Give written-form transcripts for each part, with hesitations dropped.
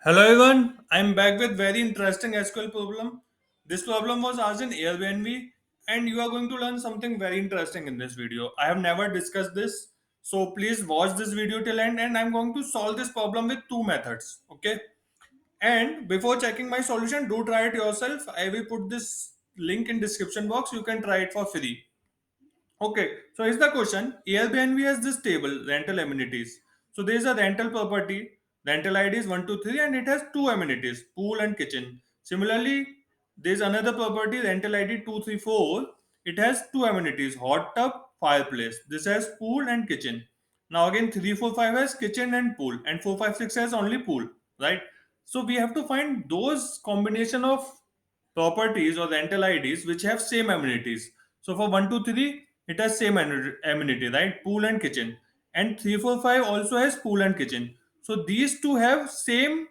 Hello everyone, I'm back with very interesting SQL problem. This problem was asked in Airbnb and you are going to learn something very interesting in this video. I have never discussed this, so please watch this video till end and I'm going to solve this problem with two methods. Okay. And before checking my solution, do try it yourself. I will put this link in description box. You can try it for free. Okay, so here's the question. Airbnb has this table, rental amenities. So there is a rental property, rental ID is 123, and it has two amenities, pool and kitchen. Similarly, there is another property, rental ID 234. It has two amenities, hot tub, fireplace. This has pool and kitchen. Now again 345 has kitchen and pool, and 456 has only pool, right? So we have to find those combination of properties or rental IDs which have same amenities. So for 123, it has same amenity, right? Pool and kitchen. And 345 also has pool and kitchen. So these two have same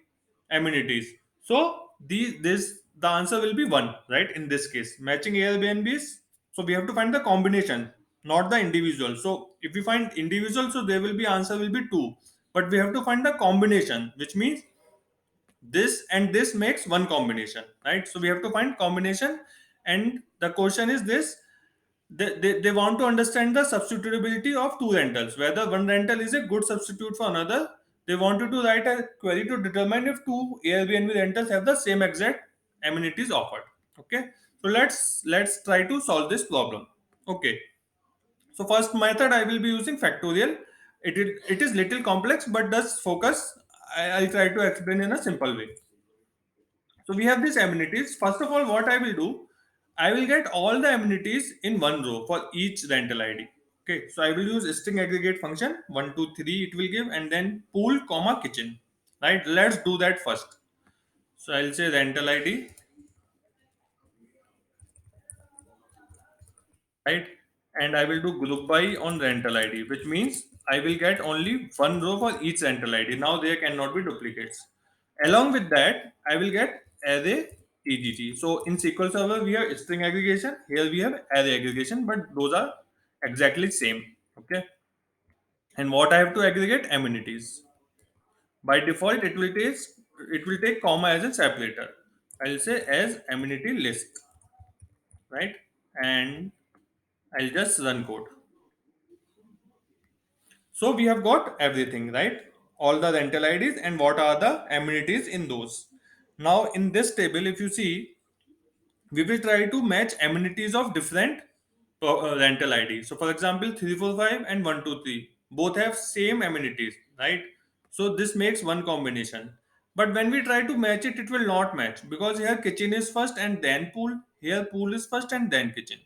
amenities. So the answer will be one, right? In this case, matching Airbnbs. So we have to find the combination, not the individual. So if we find individual, so there will be answer will be two. But we have to find the combination, which means this and this makes one combination, right? So we have to find combination, and the question is this: they want to understand the substitutability of two rentals, whether one rental is a good substitute for another. They wanted to write a query to determine if two Airbnb rentals have the same exact amenities offered. Okay, so let's try to solve this problem. Okay, so first method I will be using factorial. It is little complex but does focus. I'll try to explain in a simple way. So we have these amenities. First of all, what I will do, I will get all the amenities in one row for each rental ID. Okay, so I will use string aggregate function 1, 2, 3. It will give, and then pool comma kitchen. Right, let's do that first. So I'll say rental ID, right, and I will do group by on rental ID, which means I will get only one row for each rental ID. Now there cannot be duplicates. Along with that, I will get array tgt. So in SQL Server we have string aggregation, here we have array aggregation, but those are exactly same. Okay, and what I have to aggregate amenities. By default it will take comma as a separator. I'll say as amenity list, right, and I'll just run code. So we have got everything, right? All the rental IDs and what are the amenities in those. Now in this table, if you see, we will try to match amenities of different rental IDs. So for example, 345 and 123 both have same amenities, right? So this makes one combination. But when we try to match it, it will not match because here kitchen is first and then pool. Here pool is first and then kitchen.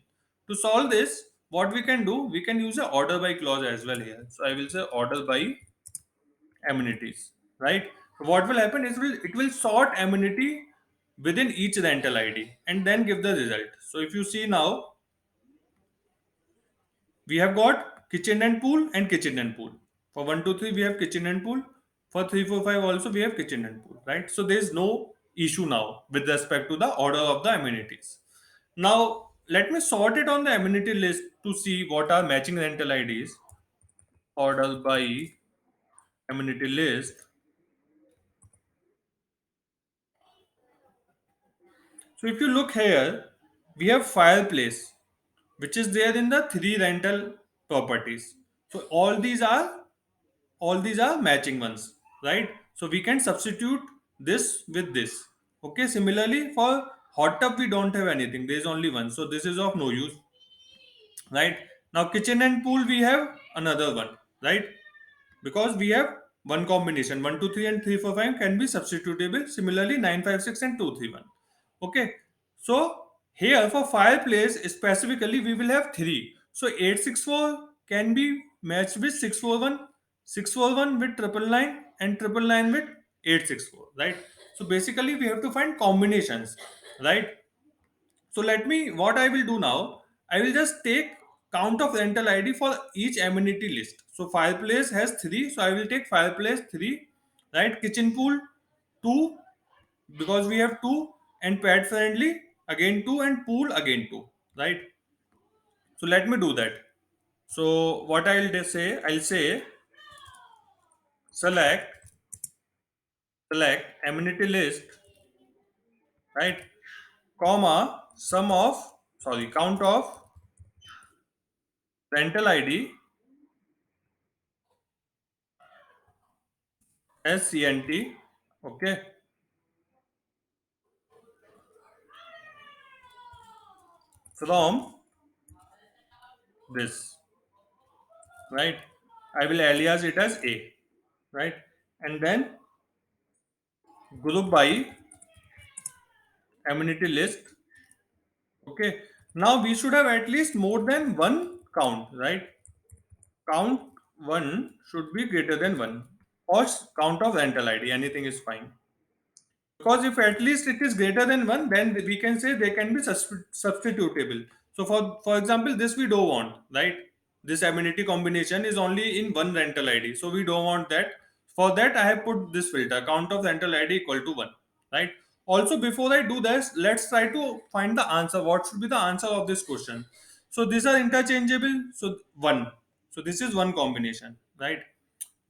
To solve this, what we can do, we can use a order by clause as well here. So I will say order by amenities, right? So what will happen is it will sort amenity within each rental ID and then give the result. So if you see now, we have got kitchen and pool and kitchen and pool. For 1, 2, 3 we have kitchen and pool. For 3, 4, 5 also we have kitchen and pool, right? So there is no issue now with respect to the order of the amenities. Now let me sort it on the amenity list to see what are matching rental IDs. Order by amenity list. So if you look here, we have fireplace, which is there in the three rental properties. So all these are matching ones, right? So we can substitute this with this. Okay. Similarly, for hot tub we don't have anything. There is only one, so this is of no use, right? Now kitchen and pool we have another one, right? Because we have one combination 1, 2, 3 and 3, 4, 5 can be substitutable. Similarly 9, 5, 6 and 2, 3, 1. Okay, so here for fireplace specifically we will have three. So 8, 6, 4 can be matched with 6, 4, 1, 6, 4, 1 with 999 and 999 with 8, 6, 4, right? So basically we have to find combinations, right? So let me, what I will do now, I will just take count of rental ID for each amenity list. So fireplace has three, so I will take fireplace three, right? Kitchen pool two, because we have two, and pet friendly again two, and pool again two, right? So let me do that. So what I'll say, I'll say select select amenity list, right, comma, count of rental ID as CNT, okay, from this, right? I will alias it as A, right? And then group by amenity list, okay. Now we should have at least more than one count, right? Count one should be greater than one, or count of rental ID, anything is fine. Because if at least it is greater than one, then we can say they can be substitutable. So for example, this we don't want, right? This amenity combination is only in one rental ID, so we don't want that. For that I have put this filter, count of rental ID equal to 1, right? Also, before I do this, let's try to find the answer. What should be the answer of this question? So these are interchangeable, so 1. So this is one combination, right?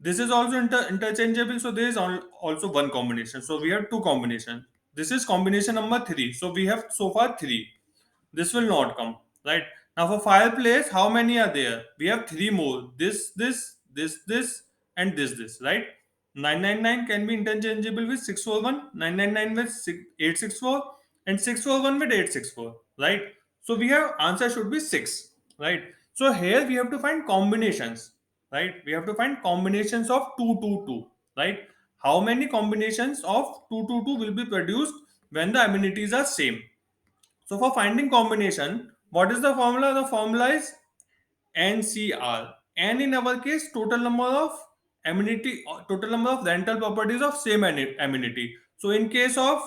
This is also interchangeable, so there is also one combination. So we have two combinations. This is combination number 3. So we have so far 3. This will not come, right? Now for fireplace, how many are there? We have 3 more. This, and this, right? 999 can be interchangeable with 641, 999 with 864, and 641 with 864, right? So we have answer should be 6, right? So here we have to find combinations, right? We have to find combinations of 222, right? How many combinations of 222 will be produced when the amenities are same? So for finding combination, what is the formula? The formula is NCR. N in our case, total number of amenity, total number of rental properties of same amenity. So in case of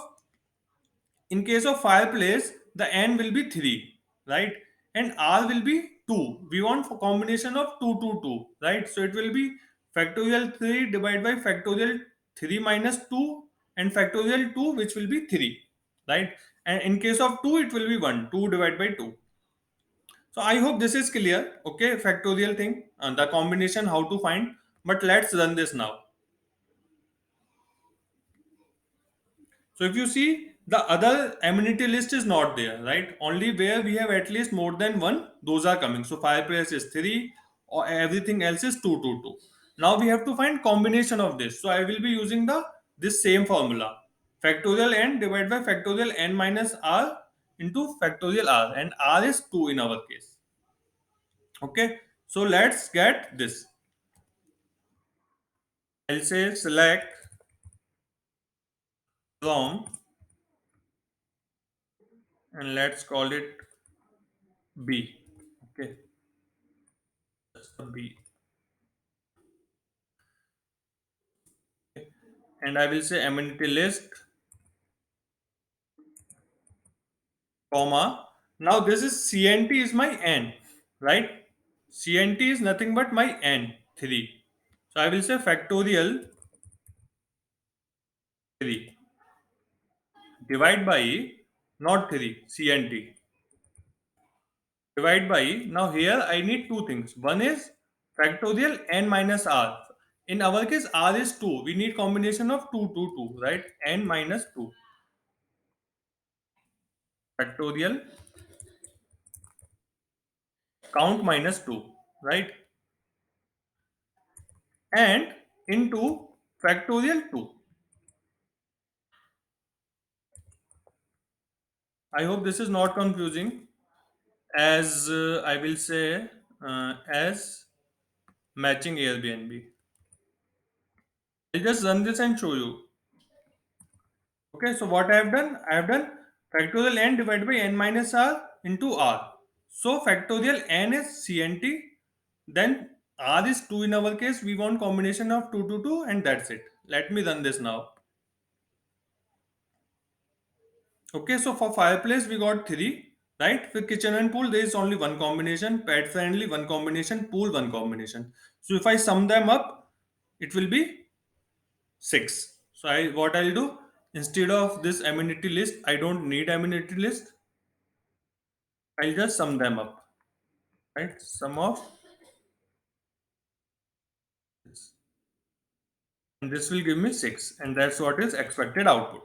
fireplace, the N will be 3, right? And R will be 2. We want for combination of 2, 2, 2, right? So it will be factorial 3 divided by factorial 3 minus 2 and factorial 2, which will be 3, right? And in case of 2, it will be 1, 2 divided by 2. So I hope this is clear, okay? Factorial thing, and the combination how to find. But let's run this now. So if you see, the other amenity list is not there, right? Only where we have at least more than one, those are coming. So fireplace is 3, or everything else is 2, 2, 2. Now we have to find combination of this. So I will be using this same formula. Factorial n divided by factorial n minus r into factorial r, and r is 2 in our case. Okay. So let's get this. I'll say select from, and let's call it B. Okay. That's the B. And I will say amenity list, comma. Now this is CNT is my N, right? CNT is nothing but my N, 3. So I will say factorial 3 divide by, not 3, CNT. Divide by, now here I need two things. One is factorial N minus R. In our case, R is 2. We need combination of 2, 2, 2, right? N minus 2. Factorial count minus 2, right? And into factorial 2. I hope this is not confusing, as I will say as matching Airbnb. I'll just run this and show you. Okay, so what I have done? I have done factorial n divided by n minus r into r. So factorial n is CNT, then r is 2 in our case. We want combination of 2 to 2, and that's it. Let me run this now. Okay, so for fireplace we got 3, right? For kitchen and pool there is only one combination, pet friendly one combination, pool one combination. So if I sum them up, it will be 6. So what I'll do, instead of this amenity list, I don't need amenity list. I'll just sum them up, right? Sum of this. and this will give me 6, and that's what is expected output.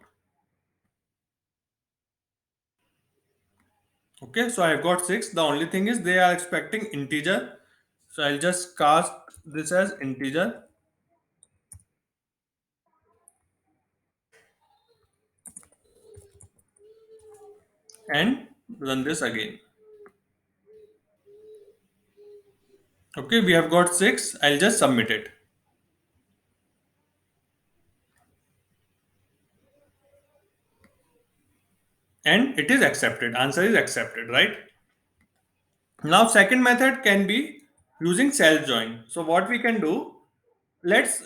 Okay, so I've got 6. The only thing is they are expecting integer, so I'll just cast this as integer and run this again. Okay, we have got 6. I'll just submit it. And it is accepted. Answer is accepted, right? Now, second method can be using self join. So, what we can do, let's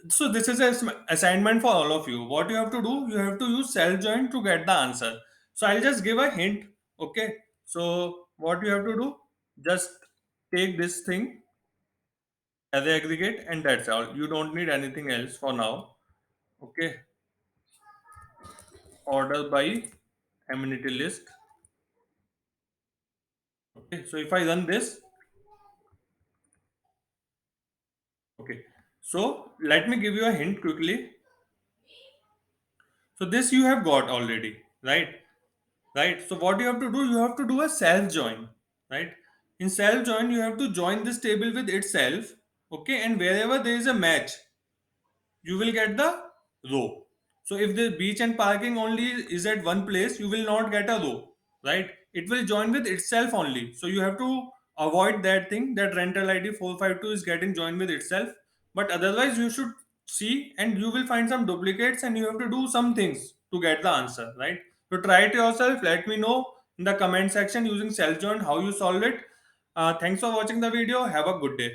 so this is a assignment for all of you. What you have to do, you have to use self join to get the answer. So, I'll just give a hint. Okay, so what you have to do, just take this thing as a aggregate, and that's all. You don't need anything else for now. Okay, order by amenity list. Okay, so if I run this, okay, so let me give you a hint quickly. So this you have got already, right? Right. So what you have to do, you have to do a self join, right? In self join, you have to join this table with itself, okay? And wherever there is a match, you will get the row. So if the beach and parking only is at one place, you will not get a row, right? It will join with itself only. So you have to avoid that thing that rental ID 452 is getting joined with itself. But otherwise, you should see and you will find some duplicates and you have to do some things to get the answer, right? So try it yourself. Let me know in the comment section using self join how you solve it. Thanks for watching the video. Have a good day.